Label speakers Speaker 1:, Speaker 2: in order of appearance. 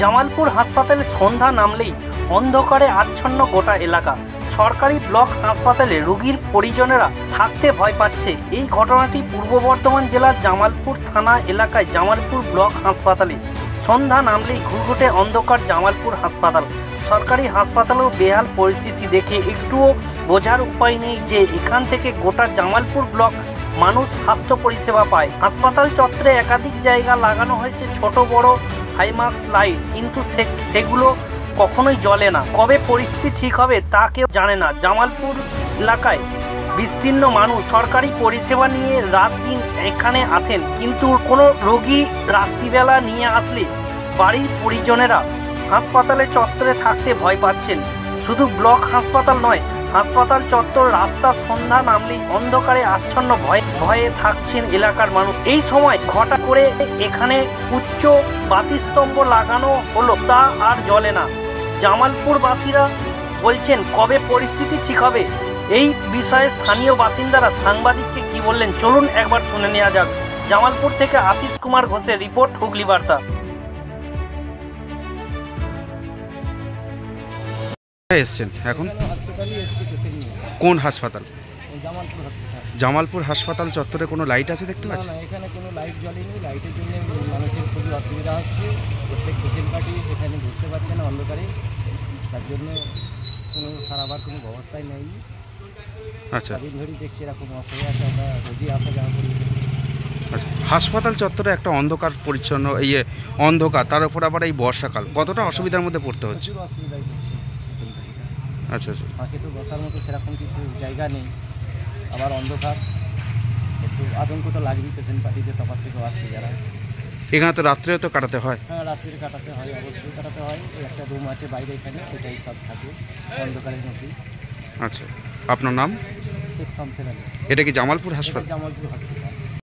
Speaker 1: জামালপুর হাসপাতালে সন্ধ্যা নামলেই অন্ধকারে আচ্ছন্ন গোটা এলাকা। সরকারি ব্লক হাসপাতালে রোগীর পরিজনেরা থাকতে ভয় পাচ্ছে। এই ঘটনাটি পূর্ব বর্ধমান জেলার জামালপুর থানা এলাকায় জামালপুর ব্লক হাসপাতালে সন্ধ্যা নামলেই ঘুরঘুটে অন্ধকার জামালপুর হাসপাতাল। সরকারি হাসপাতালেও বেহাল পরিস্থিতি দেখে একটুও বোঝার উপায় নেই যে এখান থেকে গোটা জামালপুর ব্লক মানুষ স্বাস্থ্য পরিষেবা পায়। হাসপাতাল চত্বরে একাধিক জায়গা লাগানো হয়েছে ছোট বড় হাইমার্কস লাইট, কিন্তু সেগুলো কখনোই জ্বলে না। কবে পরিস্থিতি ঠিক হবে তা কেউ জানে না। জামালপুর এলাকায় বিস্তীর্ণ মানুষ সরকারি পরিষেবা নিয়ে রাত দিন এখানে আসেন, কিন্তু কোনো রোগী রাত্রিবেলা নিয়ে আসলে বাড়ির পরিজনেরা হাসপাতালে চত্বরে থাকতে ভয় পাচ্ছেন। শুধু ব্লক হাসপাতাল নয়, হাসপাতাল চত্বর রাস্তা সন্ধ্যা নামলেই অন্ধকারে আচ্ছন্ন ভয়ে থাকছেন এলাকার মানুষ। এই সময় হঠাৎ করে এখানে উচ্চ বাতিস্তম্ভ লাগানো হলো, তা আর জ্বলে না। জামালপুরবাসীরা বলছেন কবে পরিস্থিতি ঠিক হবে। এই বিষয়ে স্থানীয় বাসিন্দারা সাংবাদিককে কি বললেন চলুন একবার শুনে নেওয়া যাক। জামালপুর থেকে আশিস কুমার ঘোষের রিপোর্ট, হুগলি বার্তা।
Speaker 2: এসছেন এখন কোন হাসপাতাল? জামালপুর হাসপাতাল চত্বরে কোনো লাইট আছে দেখতে পাচ্ছি?
Speaker 3: না, এখানে কোনো লাইট জ্বলেনি। লাইটের জন্য মানুষের খুবই অসুবিধা হচ্ছে। প্রত্যেক পেশেন্ট পার্টি এখানে বুঝতে পারছে না অন্ধকারে, তার জন্য কোনো সারাবার কোনো ব্যবস্থাই নেই।
Speaker 2: আচ্ছা,
Speaker 3: দিন ধরেই দেখছি এরকম অসুবিধা আছে, আমরা রোজই আসা যাওয়া করি।
Speaker 2: আচ্ছা, হাসপাতাল চত্বরে একটা অন্ধকার পরিচ্ছন্ন অন্ধকার, তার উপর আবার এই বর্ষাকাল, কতটা অসুবিধার মধ্যে পড়তে হচ্ছে?
Speaker 3: প্রচুর অসুবিধাই হচ্ছে।
Speaker 2: আচ্ছা আচ্ছা,
Speaker 3: ফাঁকে তো বসার মতো সেরকম কিছু জায়গা নেই, আবার অন্ধকার, একটু আতঙ্ক তো লাগবেই পেশেন্ট পার্টিতে, সবার থেকেও আসছে যারা।
Speaker 2: এখানে তো রাত্রেও তো কাটাতে হয়?
Speaker 3: হ্যাঁ, রাত্রে কাটাতে হয়, অবশ্যই কাটাতে হয়। একটা রুম আছে বাইরে, এখানে এটাই সব থাকে অন্ধকারের মধ্যেই।
Speaker 2: আচ্ছা, আপনার নাম?
Speaker 3: শেখ শামসের আলী।
Speaker 2: এটা কি জামালপুর হাসপাতাল?
Speaker 3: জামালপুর হাসপাতাল।